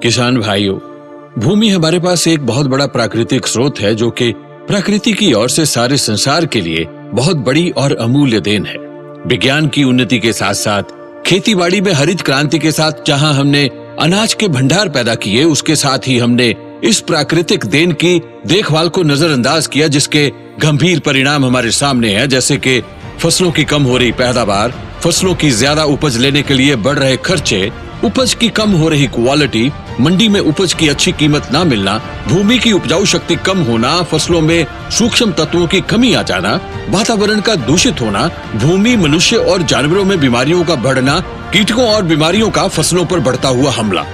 किसान भाइयों, भूमि हमारे पास एक बहुत बड़ा प्राकृतिक स्रोत है जो कि प्रकृति की ओर से सारे संसार के लिए बहुत बड़ी और अमूल्य देन है। विज्ञान की उन्नति के साथ साथ खेतीबाड़ी में हरित क्रांति के साथ जहां हमने अनाज के भंडार पैदा किए, उसके साथ ही हमने इस प्राकृतिक देन की देखभाल को नजरअंदाज किया, जिसके गंभीर परिणाम हमारे सामने हैं, जैसे कि फसलों की कम हो रही पैदावार, फसलों की ज्यादा उपज लेने के लिए बढ़ रहे खर्चे, उपज की कम हो रही क्वालिटी, मंडी में उपज की अच्छी कीमत ना मिलना, भूमि की उपजाऊ शक्ति कम होना, फसलों में सूक्ष्म तत्वों की कमी आ जाना, वातावरण का दूषित होना, भूमि, मनुष्य और जानवरों में बीमारियों का बढ़ना, कीटकों और बीमारियों का फसलों पर बढ़ता हुआ हमला।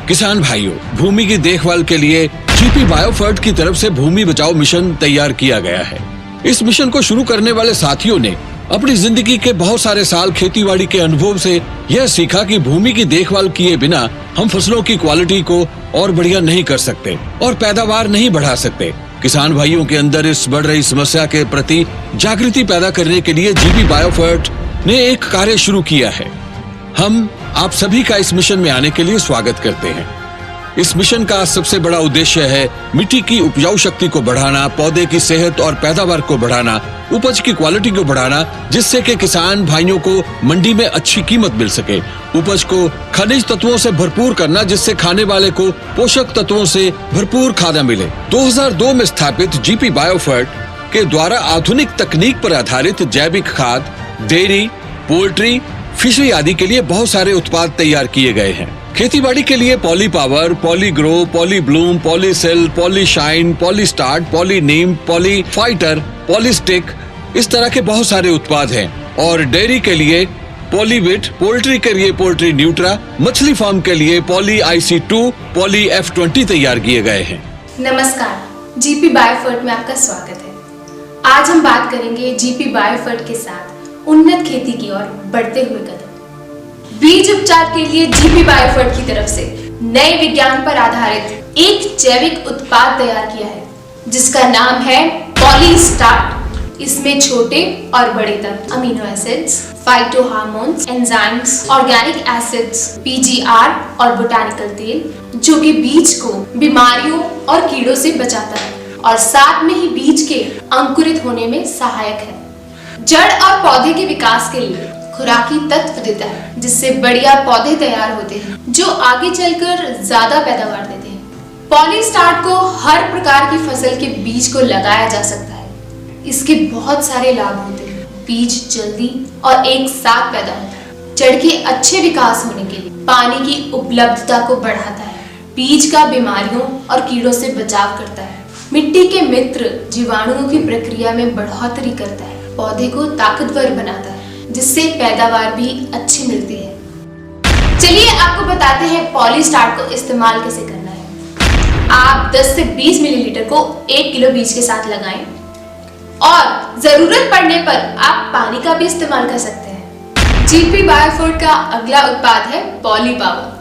किसान भाइयों, भूमि की देखभाल के लिए जीपी बायोफर्ट की तरफ से भूमि बचाओ मिशन तैयार किया गया है। इस मिशन को शुरू करने वाले साथियों ने अपनी जिंदगी के बहुत सारे साल खेतीबाड़ी के अनुभव से यह सीखा कि भूमि की देखभाल किए बिना हम फसलों की क्वालिटी को और बढ़िया नहीं कर सकते और पैदावार नहीं बढ़ा सकते। किसान भाइयों के अंदर इस बढ़ रही समस्या के प्रति जागृति पैदा करने के लिए जीपी बायोफर्ट ने एक कार्य शुरू किया है। हम आप सभी का इस मिशन में आने के लिए स्वागत करते हैं। इस मिशन का सबसे बड़ा उद्देश्य है मिट्टी की उपजाऊ शक्ति को बढ़ाना, पौधे की सेहत और पैदावार को बढ़ाना, उपज की क्वालिटी को बढ़ाना, जिससे कि किसान भाइयों को मंडी में अच्छी कीमत मिल सके, उपज को खनिज तत्वों से भरपूर करना, जिससे खाने वाले को पोषक तत्वों से भरपूर खाना मिले। 2002 में स्थापित जीपी बायोफर्ट के द्वारा आधुनिक तकनीक पर आधारित जैविक खाद, डेयरी, पोल्ट्री, फिशरी आदि के लिए बहुत सारे उत्पाद तैयार किए गए हैं। खेतीबाड़ी के लिए poly power, poly grow, poly bloom, poly cell, poly shine, poly start, poly neem, poly fighter, poly stick, इस तरह के बहुत सारे उत्पाद हैं। और डेयरी के लिए पॉलीविट, पोल्ट्री के लिए पोल्ट्री न्यूट्रा, मछली फार्म के लिए पॉली IC2, पॉली F20 तैयार किए गए हैं। नमस्कार, जीपी बायोफर्ट में आपका स्वागत है। आज हम बात करेंगे जीपी बायोफर्ट के साथ उन्नत खेती की ओर बढ़ते हुए कदम। बीज उपचार के लिए जीपी बायोफर्ट की तरफ से नए विज्ञान पर आधारित एक जैविक उत्पाद तैयार किया है, जिसका नाम है पॉली स्टार्ट। इसमें छोटे और बड़े तत्व, amino acids, phyto hormones, enzymes, organic acids, PGR और बोटानिकल तेल, जो कि बीज को बीमारियों और कीड़ों से बचाता है और साथ में ही बीज के अंकुरित होने में सहायक है। जड़ और पौधे के विकास के लिए खुराकी तत्व देता है, जिससे बढ़िया पौधे तैयार होते हैं जो आगे चलकर ज्यादा पैदावार देते हैं। पॉली स्टार्ट को हर प्रकार की फसल के बीज को लगाया जा सकता है। इसके बहुत सारे लाभ होते हैं। बीज जल्दी और एक साथ पैदा होता है। जड़ के अच्छे विकास होने के लिए पानी की उपलब्धता को बढ़ाता है। बीज का बीमारियों और कीड़ों से बचाव करता है। मिट्टी के मित्र जीवाणुओं की प्रक्रिया में बढ़ोतरी करता है। पौधे को ताकतवर बनाता है, जिससे पैदावार भी अच्छी मिलती है। चलिए आपको बताते हैं पॉली स्टार्ट को इस्तेमाल कैसे करना है। आप 10 से 20 मिलीलीटर को 1 किलो बीज के साथ लगाएं और जरूरत पड़ने पर आप पानी का भी इस्तेमाल कर सकते हैं। जीपी बायोफर्ट का अगला उत्पाद है पॉली पावर।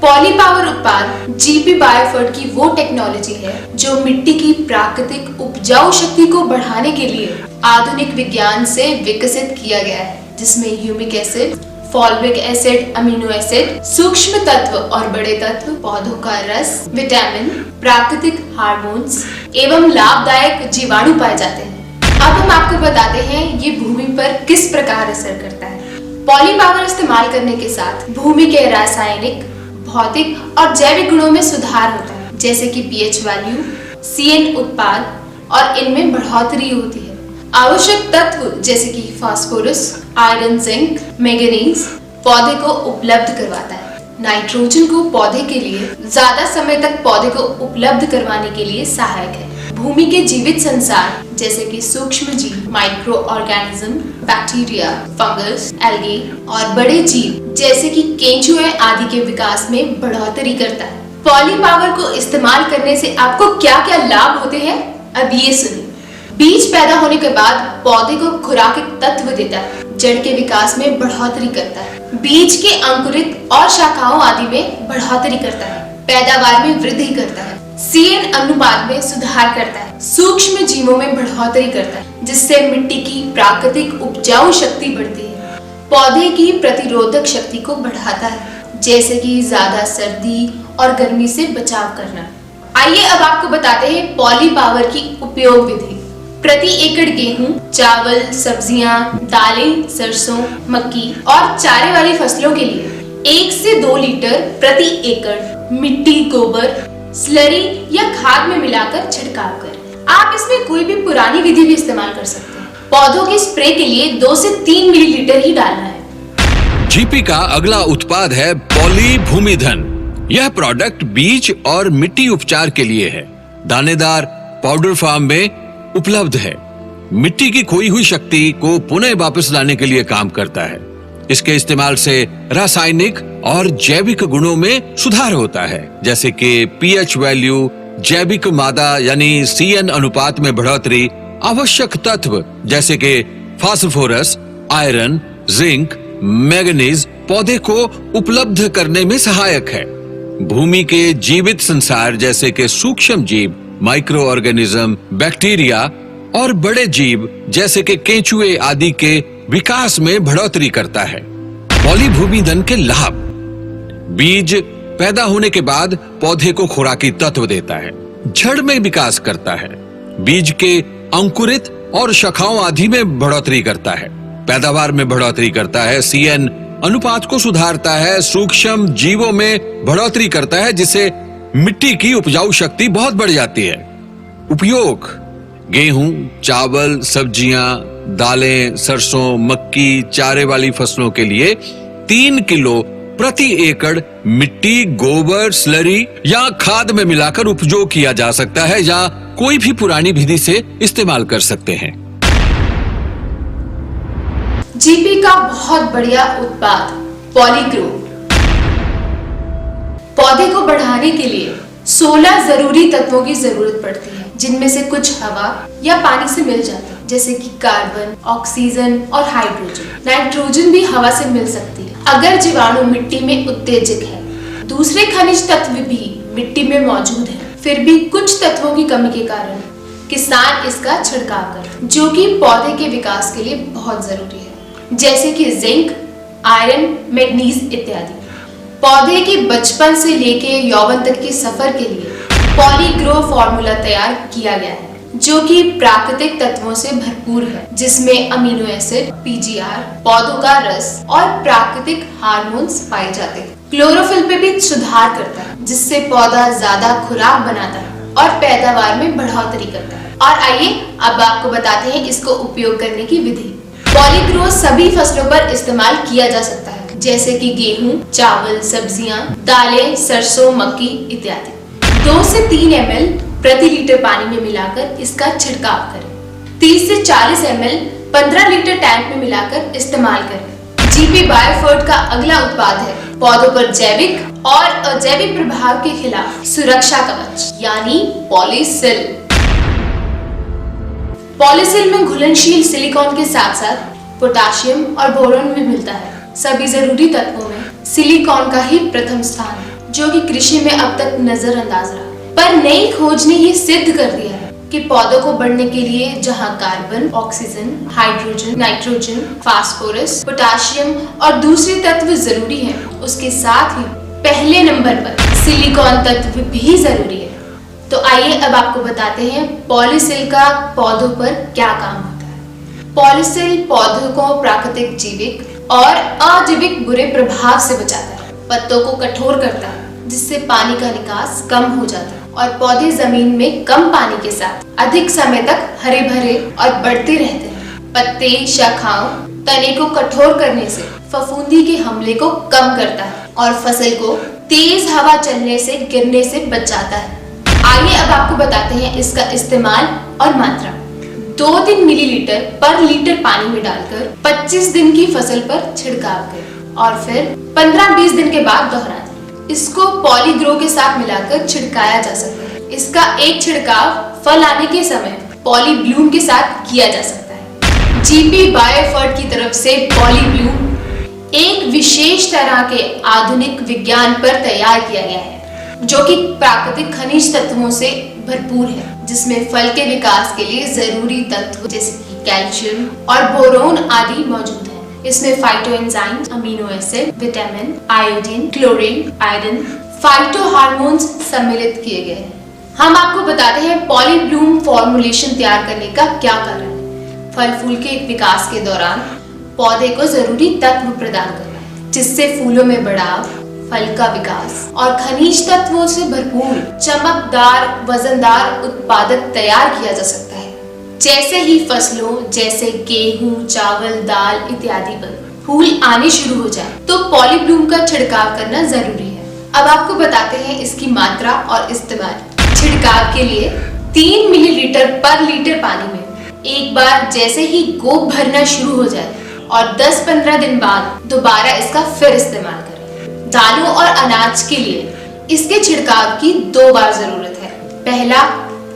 पॉली पावर उत्पाद जीपी बायोफर्ट की वो टेक्नोलॉजी है जो मिट्टी की प्राकृतिक उपजाऊ शक्ति को बढ़ाने के लिए आधुनिक विज्ञान से विकसित किया गया है, जिसमें humic acid, fulvic acid, amino acid, सूक्ष्म तत्व और बड़े तत्व, पौधों का रस, विटामिन, प्राकृतिक हार्मोन्स एवं लाभदायक जीवाणु पाए जाते हैं। अब हम आपको बताते हैं ये भूमि पर किस प्रकार असर करता है। पॉली पावर इस्तेमाल करने के साथ भूमि के रासायनिक, भौतिक और जैविक गुणों में सुधार होता है, जैसे कि pH वैल्यू, CN उत्पाद और इनमें बढ़ोतरी होती है। आवश्यक तत्व जैसे कि फास्फोरस, आयरन, जिंक, मैंगनीज पौधे को उपलब्ध करवाता है। नाइट्रोजन को पौधे के लिए ज्यादा समय तक पौधे को उपलब्ध करवाने के लिए सहायक है। भूमि के जीवित संसार जैसे कि सूक्ष्म जीव, micro organism, bacteria, fungus, algae और बड़े जीव जैसे कि केंचुए आदि के विकास में बढ़ोतरी करता है। पॉली पावर को इस्तेमाल करने से आपको क्या क्या लाभ होते हैं, अब ये सुनिए। बीज पैदा होने के बाद पौधे को खुराकी तत्व देता है, जड़ के विकास में बढ़ोतरी करता है, बीज के अंकुरित और शाखाओं आदि में बढ़ोतरी करता है, पैदावार में वृद्धि करता है, CN अनुपात में सुधार करता है, सूक्ष्म जीवों में बढ़ोतरी करता है, जिससे मिट्टी की प्राकृतिक उपजाऊ शक्ति बढ़ती है, पौधे की प्रतिरोधक शक्ति को बढ़ाता है, जैसे कि ज्यादा सर्दी और गर्मी से बचाव करना। आइए अब आपको बताते हैं पॉली पावर की उपयोग विधि। प्रति एकड़ गेहूं, चावल, सब्जियां, दालें, सरसों, मक्की और चारे वाली फसलों के लिए 1 से 2 लीटर प्रति एकड़ मिट्टी, गोबर, स्लरी या खाद में मिलाकर छिड़काव करें। आप इसमें कोई भी पुरानी विधि भी इस्तेमाल कर सकते हैं। पौधों के स्प्रे के लिए 2 से 3 मिलीलीटर ही डालना है। जीपी का अगला उत्पाद है पॉली भूमिधन। यह प्रोडक्ट बीज और मिट्टी उपचार के लिए है। दानेदार पाउडर फॉर्म में उपलब्ध है। मिट्टी की खोई हुई शक्ति को पुनः वापस लाने के लिए काम करता है। इसके इस्तेमाल से रासायनिक और जैविक गुणों में सुधार होता है, जैसे कि पीएच वैल्यू, जैविक मादा यानी CN अनुपात में बढ़ोतरी, आवश्यक तत्व जैसे कि फास्फोरस, आयरन, जिंक, मैग्नीज पौधे को उपलब्ध करने में सहायक है। भूमि के जीवित संसार जैसे कि सूक्ष्म जीव, माइक्रो ऑर्गेनिज्म, बैक्टीरिया और बड़े जीव जैसे कि केंचुए आदि के विकास में बढ़ोतरी करता है। पॉलीभूमिधन के लाभ: बीज पैदा होने के बाद पौधे को खुराकी तत्व देता है, जड़ में विकास करता है, बीज के अंकुरित और शाखाओं आदि में बढ़ोतरी करता है, पैदावार में बढ़ोतरी करता है, CN अनुपात को सुधारता है, सूक्ष्म जीवों में बढ़ोतरी करता है, जिससे मिट्टी की उपजाऊ शक्ति बहुत बढ़ जाती है। उपयोग: गेहूं, चावल, सब्जियां, दालें, सरसों, मक्की, चारे वाली फसलों के लिए 3 किलो प्रति एकड़ मिट्टी, गोबर, स्लरी या खाद में मिलाकर उपयोग किया जा सकता है या कोई भी पुरानी विधि से इस्तेमाल कर सकते हैं। जीपी का बहुत बढ़िया उत्पाद पॉलीग्रो। पौधे को बढ़ाने के लिए 16 जरूरी तत्वों की जरूरत पड़ती है, जिनमें से कुछ हवा या पानी से मिल जाते हैं, जैसे कि कार्बन, ऑक्सीजन और हाइड्रोजन। नाइट्रोजन भी हवा से मिल सकती है अगर जीवाणु मिट्टी में उत्तेजक है। दूसरे खनिज तत्व भी मिट्टी में मौजूद हैं, फिर भी कुछ तत्वों की कमी के कारण किसान इसका छिड़काव करते हैं, जो कि पौधे के विकास के लिए बहुत जरूरी है, जैसे कि जिंक, आयरन, मैग्नीज इत्यादि। पौधे के बचपन से लेके यौवन तक के सफर के लिए पॉलीग्रो फॉर्मूला तैयार किया गया है, जो कि प्राकृतिक तत्वों से भरपूर है, जिसमें अमीनो एसिड, PGR, पौधों का रस और प्राकृतिक हार्मोन्स पाए जाते हैं। क्लोरोफिल पे भी सुधार करता है, जिससे पौधा ज्यादा खुराक बनाता है और पैदावार में बढ़ोतरी करता है। और आइए अब आपको बताते हैं इसको उपयोग करने की विधि। पॉलीग्रो सभी फसलों पर इस्तेमाल किया जा सकता है, जैसे कि गेहूं, चावल, सब्जियां, दालें, सरसों, मक्की इत्यादि। 2 से 3 ml प्रति लीटर पानी में मिलाकर इसका छिड़काव करें। 30 से 40 ml 15 लीटर टैंक में मिलाकर इस्तेमाल करें। जीपी बायोफर्ट का अगला उत्पाद है पौधों पर जैविक और अजैविक प्रभाव के खिलाफ सुरक्षा कवच यानी पॉलीसिल। पॉलीसिल में घुलनशील सिलिकॉन के साथ साथ पोटाशियम और बोरोन भी मिलता है। सभी जरूरी तत्वों में सिलिकॉन का ही प्रथम स्थान है, जो कि कृषि में अब तक नजरअंदाज रहा, पर नई खोज ने ये सिद्ध कर दिया है कि पौधों को बढ़ने के लिए जहां carbon, oxygen, hydrogen, nitrogen, phosphorus, potassium और दूसरे तत्व जरूरी हैं, उसके साथ ही पहले नंबर पर सिलिकॉन तत्व भी जरूरी है। तो आइए अब आपको बताते हैं पॉलीसिल का पौधों पर क्या काम होता है। पॉलीसिल पौधों को प्राकृतिक जैविक और अजैविक बुरे प्रभाव से बचाता है, पत्तों को कठोर करता है, जिससे पानी का निकास कम हो जाता है और पौधे जमीन में कम पानी के साथ अधिक समय तक हरे भरे और बढ़ते रहते हैं। पत्ते, शाखाओं, तने को कठोर करने से फफूंदी के हमले को कम करता है और फसल को तेज हवा चलने से गिरने से बचाता है। आइए अब आपको बताते हैं इसका इस्तेमाल और मात्रा। 2-3 मिलीलीटर पर लीटर पानी में डालकर 25 दिन की फसल पर छिड़काव करें और फिर 15-20 दिन के बाद दोहरा दें। इसको पॉलीग्रो के साथ मिलाकर छिड़काया जा सकता है। इसका एक छिड़काव फल आने के समय पॉलीब्लूम के साथ किया जा सकता है। जीपी बायोफर्ट की तरफ से पॉलीब्लूम एक विशेष तरह के आधुनिक विज्ञान पर तैयार किया गया है, जो कि प्राकृतिक खनिज तत्वों से भरपूर है, जिसमें फल के विकास के लिए जरूरी तत्व जैसे कि कैल्शियम और बोरोन आदि मौजूद है। इसमें phyto enzyme, amino acid, vitamin, iodine, chlorine, iron, phyto hormones सम्मिलित किए गए हैं। हम आपको बताते हैं पॉलीब्लूम फॉर्मुलेशन तैयार करने का क्या कारण है। फल फूल के विकास के दौरान पौधे को जरूरी तत्व प्रदान करना, जिससे फूलों में बढ़ाव, फल का विकास और खनिज तत्वों से भरपूर चमकदार वजनदार उत्पादक तैयार किया जा सकता है। जैसे ही फसलों जैसे गेहूं, चावल, दाल इत्यादि पर फूल आने शुरू हो जाए तो पॉलीब्लूम का छिड़काव करना जरूरी है। अब आपको बताते हैं इसकी मात्रा और इस्तेमाल। छिड़काव के लिए 3 मिलीलीटर पर लीटर पानी में एक बार जैसे ही गोब भरना शुरू हो जाए और 10-15 दिन बाद दोबारा इसका फिर इस्तेमाल करें। दालों और अनाज के लिए इसके छिड़काव की 2 बार जरूरत है। पहला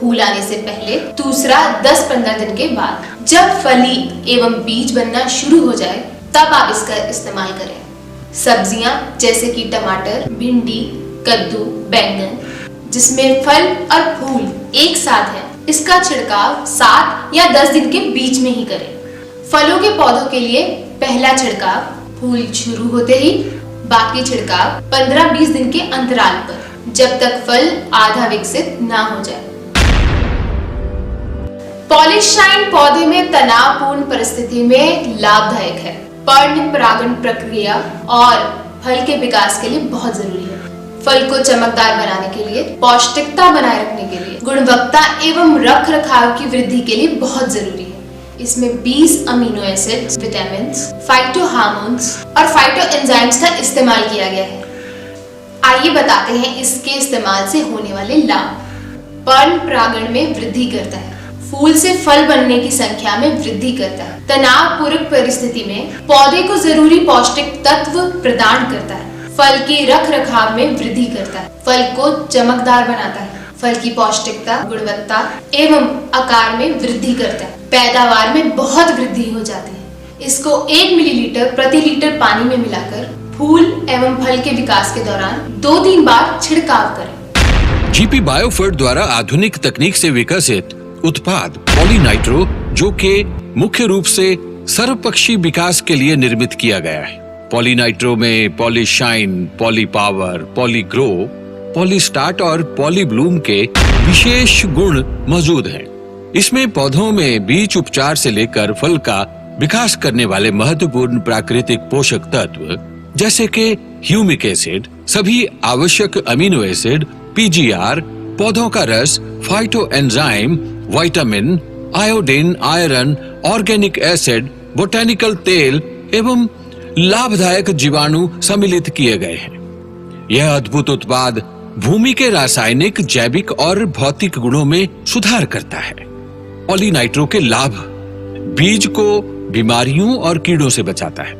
फूल आने से पहले, दूसरा 10-15 दिन के बाद। जब फली एवं बीज बनना शुरू हो जाए तब आप इसका इस्तेमाल करें। सब्जियां जैसे कि टमाटर, भिंडी, कद्दू, बैंगन जिसमें फल और फूल एक साथ है, इसका छिड़काव 7 या 10 दिन के बीच में ही करें। फलों के पौधों के लिए पहला छिड़काव फूल शुरू होते ही, बाकी छिड़काव 15-20 दिन के अंतराल पर, जब तक फल आधा विकसित ना हो जाए। पॉलीशाइन पौधे में तनावपूर्ण परिस्थिति में लाभदायक है। पर्ण परागण प्रक्रिया और फल के विकास के लिए बहुत जरूरी है। फल को चमकदार बनाने के लिए, पौष्टिकता बनाए रखने के लिए, गुणवत्ता एवं रख रखाव की वृद्धि के लिए बहुत जरूरी है। इसमें 20 amino acids, vitamin, phyto hormones और फाइटो एंजाइम्स का इस्तेमाल किया गया है। आइए बताते हैं इसके इस्तेमाल से होने वाले लाभ। पर्ण परागण में वृद्धि करता है। फूल से फल बनने की संख्या में वृद्धि करता है। तनावपूर्ण परिस्थिति में पौधे को जरूरी पौष्टिक तत्व प्रदान करता है। फल के रख रखाव में वृद्धि करता है। फल को चमकदार बनाता है। फल की पौष्टिकता, गुणवत्ता एवं आकार में वृद्धि करता है। पैदावार में बहुत वृद्धि हो जाती है। इसको 1 मिलीलीटर प्रति लीटर पानी में मिलाकर फूल एवं फल के विकास के दौरान 2-3 बार छिड़काव करें। जीपी बायोफर्ट द्वारा आधुनिक तकनीक से विकसित उत्पाद पॉलीनाइट्रो, जो कि मुख्य रूप से सर्वपक्षी विकास के लिए निर्मित किया गया है। पॉलीनाइट्रो में पॉलीशाइन, पॉलीपावर, पॉलीग्रो, पॉलीस्टार्ट और पॉलीब्लूम के विशेष गुण मौजूद हैं। इसमें पौधों में बीज उपचार से लेकर फल का विकास करने वाले महत्वपूर्ण प्राकृतिक पोषक तत्व जैसे कि ह्यूमिक एसिड, सभी आवश्यक अमीनो एसिड, पीजीआर, पौधों का रस, phyto enzyme, vitamin, iodine, iron, organic acid, botanical तेल एवं लाभदायक जीवाणु सम्मिलित किए गए हैं। यह अद्भुत उत्पाद भूमि के रासायनिक, जैविक और भौतिक गुणों में सुधार करता है। पॉलीनाइट्रो के लाभ: बीज को बीमारियों और कीड़ों से बचाता है।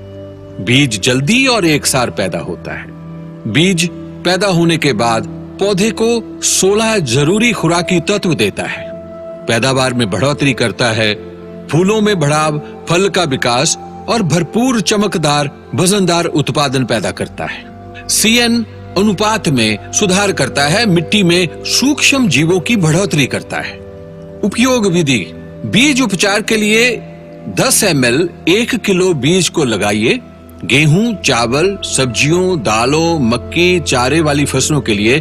बीज जल्दी और एकसार पैदा होता है। बीज पैदा होने के बाद पौधे को 16 जरूरी खुराकी तत्व देता है। पैदावार में बढ़ोतरी करता है। फूलों में बढ़ाव, फल का विकास और भरपूर चमकदार वजनदार उत्पादन पैदा करता है। CN अनुपात में सुधार करता है। मिट्टी में सूक्ष्म जीवों की बढ़ोतरी करता है। उपयोग विधि: बीज उपचार के लिए 10 ml 1 किलो बीज को लगाइए। गेहूं, चावल, सब्जियों, दालों, मक्की, चारे वाली फसलों के लिए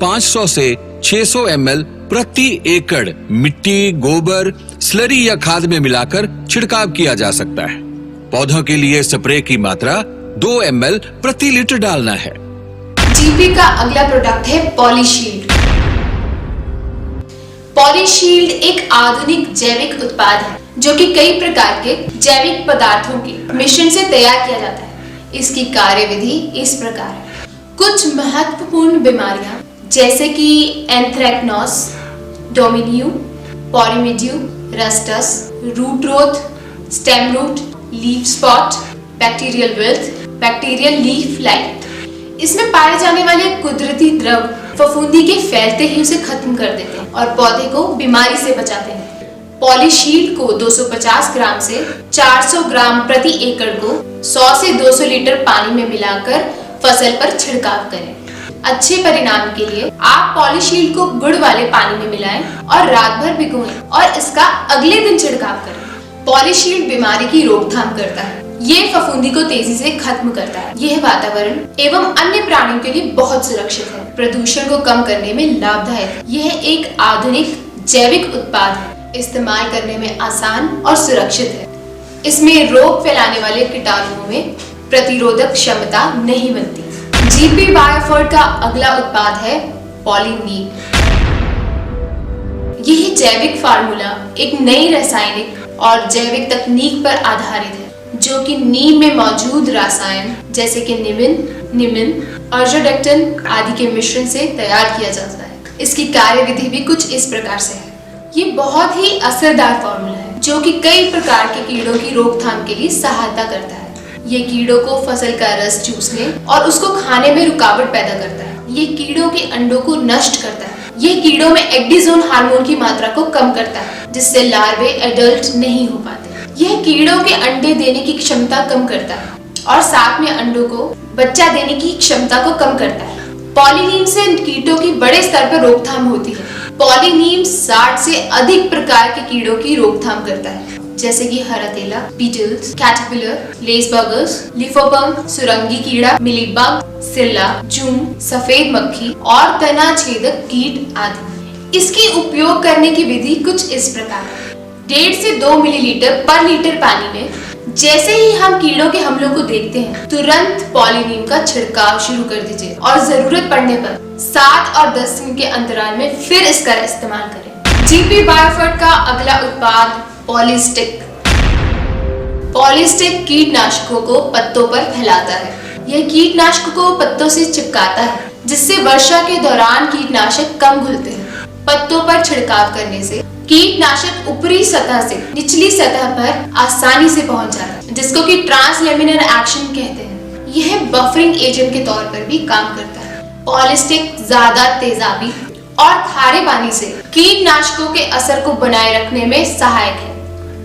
500 से 600 ml प्रति एकड़ मिट्टी, गोबर, स्लरी या खाद में मिलाकर छिड़काव किया जा सकता है। पौधों के लिए स्प्रे की मात्रा 2 ml प्रति लीटर डालना है। जीपी का अगला प्रोडक्ट है पॉलीशील्ड। पॉलीशील्ड एक आधुनिक जैविक उत्पाद है जो कि कई प्रकार के जैविक पदार्थों के मिश्रण से तैयार किया जाता है। इसकी कार्यविधि इस प्रकार है। कुछ महत्वपूर्ण बीमारियां जैसे कि anthracnose, downy mildew, powdery mildew, rusts, root rot, stem root, leaf spot, bacterial wilt, bacterial leaf blight, इसमें पाए जाने वाले कुदरती द्रव फफूंदी के फैलते ही उसे खत्म कर देते हैं और पौधे को बीमारी से बचाते हैं। पॉलीशील्ड को 250 ग्राम से 400 ग्राम प्रति एकड़ को 100 से 200 लीटर पानी में मिलाकर फसल पर छिड़काव करें। अच्छे परिणाम के लिए आप पॉलीशील्ड को गुड़ वाले पानी में मिलाएं और रात भर भिगोएं और इसका अगले दिन छिड़काव करें। पॉलीशील्ड बीमारी की रोकथाम करता है। ये फफूंदी को तेजी से खत्म करता है। यह वातावरण एवं अन्य प्राणियों के लिए बहुत सुरक्षित है, प्रदूषण को कम करने में लाभदायक है। यह एक आधुनिक जैविक उत्पाद है, इस्तेमाल करने में आसान और सुरक्षित है। इसमें रोग फैलाने वाले कीटाणुओं में प्रतिरोधक क्षमता नहीं बनती। जीपी बायोफर्ट का अगला उत्पाद है पॉलीनीम। यह जैविक फार्मूला एक नई रासायनिक और जैविक तकनीक पर आधारित है, जो कि नीम में मौजूद रसायन जैसे कि निमिन, अर्जोडेक्टिन आदि के मिश्रण से तैयार किया जाता है। इसकी कार्यविधि भी कुछ इस प्रकार से है। ये बहुत ही असरदार फार्मूला है, जो कि कई प्रकार के कीड़ों की रोकथाम के लिए सहायता करता है। ये कीड़ों को फसल का रस चूसने और उसको खाने में रुकावट पैदा करता है। ये कीड़ों के अंडों को नष्ट करता है। ये कीड़ों में एक्डिजोन हार्मोन की मात्रा को कम करता है, जिससे लार्वे एडल्ट नहीं हो पाते। यह कीड़ों के अंडे देने की क्षमता कम करता है और साथ में अंडों को बच्चा देने की क्षमता को कम करता है। पॉलीनीम से कीटों की बड़े स्तर पर रोकथाम होती है। पॉलीनीम 60 से अधिक प्रकार के कीड़ों की रोकथाम करता है, जैसे कि हरातेला, बीटल्स, कैटरपिलर, लेसबर्गर्स, लिफोपर्म, सुरंगी कीड़ा, मिलीबग, सिल्ला, जूम, सफेद मक्खी और तना छेदक कीट आदि। इसकी उपयोग करने की विधि कुछ इस प्रकार है। 1.5 से 2 मिलीलीटर पर लीटर पानी में जैसे ही हम कीड़ों के हमलों को देखते हैं, तुरंत पॉलीनीम का छिड़काव शुरू कर दीजिए और जरूरत पड़ने पर 7 और 10 दिन के अंतराल में फिर इसका इस्तेमाल करें। जीपी बायोफर्ट का अगला उत्पाद पॉलीस्टिक। पॉलीस्टिक कीटनाशकों को पत्तों पर फैलाता है। यह कीटनाशकों को पत्तों से चिपकाता है, जिससे वर्षा के दौरान कीटनाशक कम घुलते हैं। पत्तों पर छिड़काव करने से कीटनाशक ऊपरी सतह से निचली सतह पर आसानी से पहुंच जाता है, जिसको कि ट्रांसलेमिनर एक्शन कहते हैं। यह बफरिंग एजेंट के तौर पर भी काम करता है। पॉलीस्टिक ज्यादा तेजाबी और खारे पानी से कीटनाशकों के असर को बनाए रखने में सहायक है।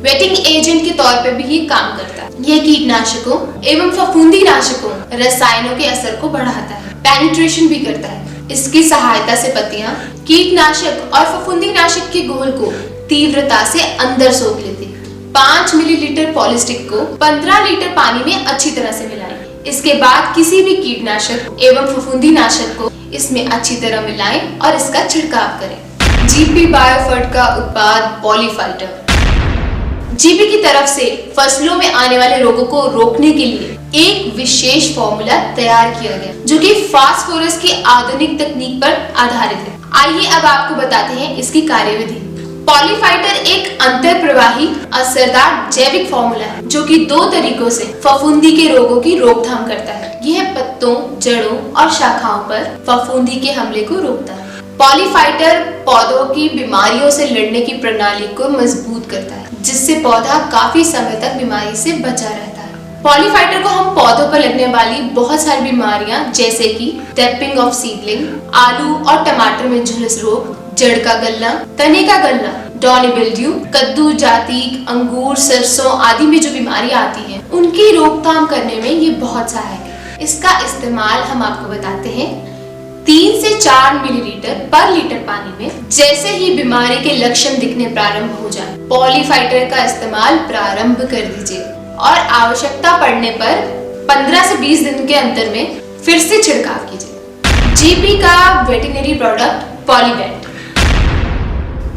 वेटिंग एजेंट के तौर पर भी ये काम करता है। यह कीटनाशकों एवं फफूंदी नाशकों रसायनों के असर को बढ़ाता है, पेनिट्रेशन भी करता है। इसकी सहायता से पत्तियां कीटनाशक और फफूंदी नाशक के घोल को तीव्रता से अंदर सोख लेती है। 5 मिलीलीटर पॉलीस्टिक को 15 लीटर पानी में अच्छी तरह से मिलाएं। इसके बाद किसी भी कीटनाशक एवं फफूंदी नाशक को इसमें अच्छी तरह मिलाएं और इसका छिड़काव करें। जीपी बायोफर्ट का उत्पाद पॉलीफाइटर। जीपी की तरफ से फसलों में आने वाले रोगों को रोकने के लिए एक विशेष फॉर्मूला तैयार किया गया, जो कि फास्फोरस की आधुनिक तकनीक पर आधारित है। आइए अब आपको बताते हैं इसकी कार्यविधि। पॉलीफाइटर एक अंतर्प्रवाही असरदार जैविक फॉर्मूला है, जो कि 2 तरीकों से फफूंदी के रोगों की रोकथाम करता है। यह पत्तों, जड़ों और शाखाओं पर फफूंदी के हमले को रोकता है। पॉलीफाइटर पौधों की बीमारियों से लड़ने की प्रणाली को मजबूत करता है, जिससे पौधा काफी समय तक बीमारी से बचा रहता है। पॉलीफाइटर को हम पौधों पर लगने वाली बहुत सारी बीमारियां जैसे कि टैपिंग ऑफ सीडलिंग, आलू और टमाटर में झुलस रोग, जड़ का गलना, तने का गलना, डॉनी मिल्ड्यू, कद्दू, जाति, अंगूर, सरसों आदि में जो बीमारियां आती हैं, उनकी रोकथाम करने में ये बहुत सहायक है। इसका इस्तेमाल हम आपको बताते हैं 3 से 4 मिलीलीटर पर लीटर पानी में जैसे ही बीमारी के लक्षण दिखने प्रारंभ हो जाए, पॉलीफाइटर का इस्तेमाल प्रारंभ कर दीजिए और आवश्यकता पड़ने पर 15 से 20 दिन के अंतर में फिर से छिड़काव कीजिए। जीपी का वेटरनरी प्रोडक्ट पॉलीवेट।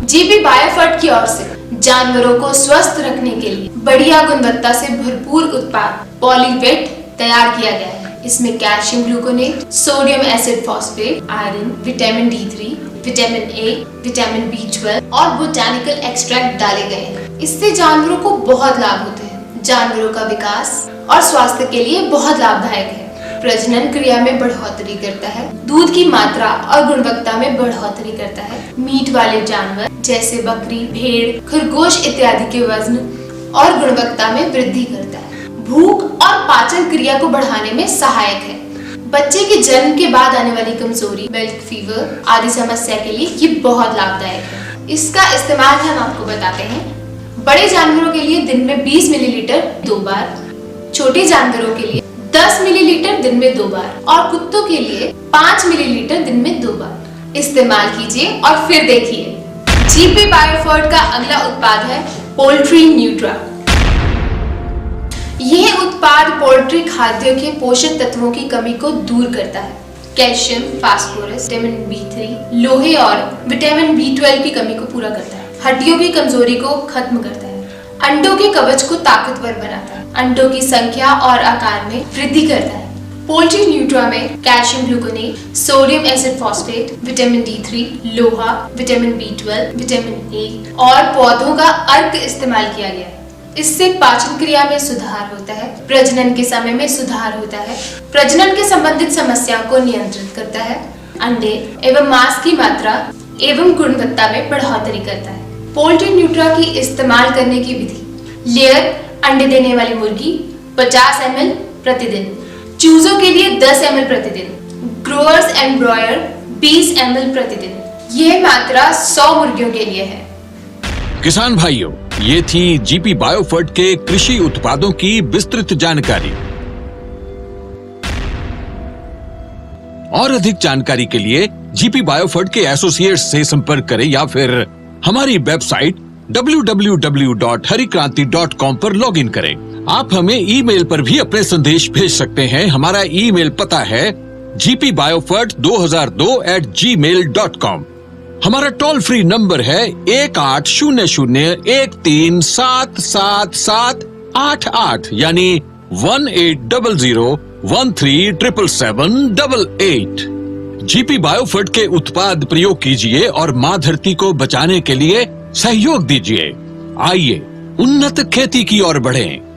जीपी बायोफर्ट की ओर से जानवरों को स्वस्थ रखने के लिए बढ़िया गुणवत्ता से भरपूर उत्पाद पॉलीवेट तैयार किया गया है। इसमें calcium gluconate, sodium acid phosphate, iron, vitamin D3, vitamin A, vitamin B12 और बोटानिकल एक्सट्रैक्ट डाले गए हैं। इससे जानवरों को बहुत लाभ होते हैं। जानवरों का विकास और स्वास्थ्य के लिए बहुत लाभदायक है। प्रजनन क्रिया में बढ़ोतरी करता है, दूध की मात्रा और गुणवत्ता में बढ़ोतरी करता है, मीट वाले जानवर जैसे बकरी, भेड़, खरगोश इत्यादि के वजन और गुणवत्ता में वृद्धि करता है, भूख और पाचन क्रिया को बढ़ाने में सहायक है। बच्चे के जन्म के बाद आने वाली कमजोरी, मिल्क फीवर आदि समस्या के लिए ये बहुत लाभदायक है। इसका इस्तेमाल हम आपको बताते हैं। बड़े जानवरों के लिए दिन में 20 मिलीलीटर 2 बार, छोटे जानवरों के लिए 10 मिलीलीटर दिन में 2 बार और कुत्तों के लिए 5 मिलीलीटर दिन में 2 बार इस्तेमाल कीजिए और फिर देखिए। जीपी बायोफर्ट का अगला उत्पाद है पोल्ट्री न्यूट्रा। यह उत्पाद पोल्ट्री खाद्यों के पोषक तत्वों की कमी को दूर करता है। कैल्शियम, फास्फोरस, विटामिन B3, लोहे और विटामिन B12 की कमी को पूरा करता है। हड्डियों की कमजोरी को खत्म करता है। अंडों के कवच को ताकतवर बनाता है। अंडों की संख्या और आकार में वृद्धि करता है। पोल्ट्री न्यूट्रा में calcium gluconate, sodium acid phosphate, vitamin D3, लोहा, विटामिन B12, विटामिन A और पौधों का अर्क इस्तेमाल किया गया है। इससे पाचन क्रिया में सुधार होता है, प्रजनन के समय में सुधार होता है, प्रजनन के संबंधित समस्याओं को नियंत्रित करता है, अंडे एवं मांस की मात्रा एवं गुणवत्ता में बढ़ोतरी करता है। पोल्ट्री न्यूट्रा की इस्तेमाल करने की विधि: लेयर अंडे देने वाली मुर्गी 50 ml प्रतिदिन, चूजों के लिए 10 ml प्रतिदिन, ग्रोअर्स एंड ब्रॉयर 20 ml प्रतिदिन। यह मात्रा 100 मुर्गियों के लिए है। किसान भाइयों, ये थी जीपी बायोफर्ट के कृषि उत्पादों की विस्तृत जानकारी। और अधिक जानकारी के लिए जीपी बायोफर्ट के एसोसिएट्स से संपर्क करें या फिर हमारी वेबसाइट www.harikranti.com पर लॉगिन करें। आप हमें ईमेल पर भी अपने संदेश भेज सकते हैं। हमारा ईमेल पता है gpbiofert2002@gmail.com। हमारा टोल फ्री नंबर है 1800-13777788 यानी 1800-13777788। जीपी बायोफर्ट के उत्पाद प्रयोग कीजिए और माँ धरती को बचाने के लिए सहयोग दीजिए। आइए उन्नत खेती की ओर बढ़ें।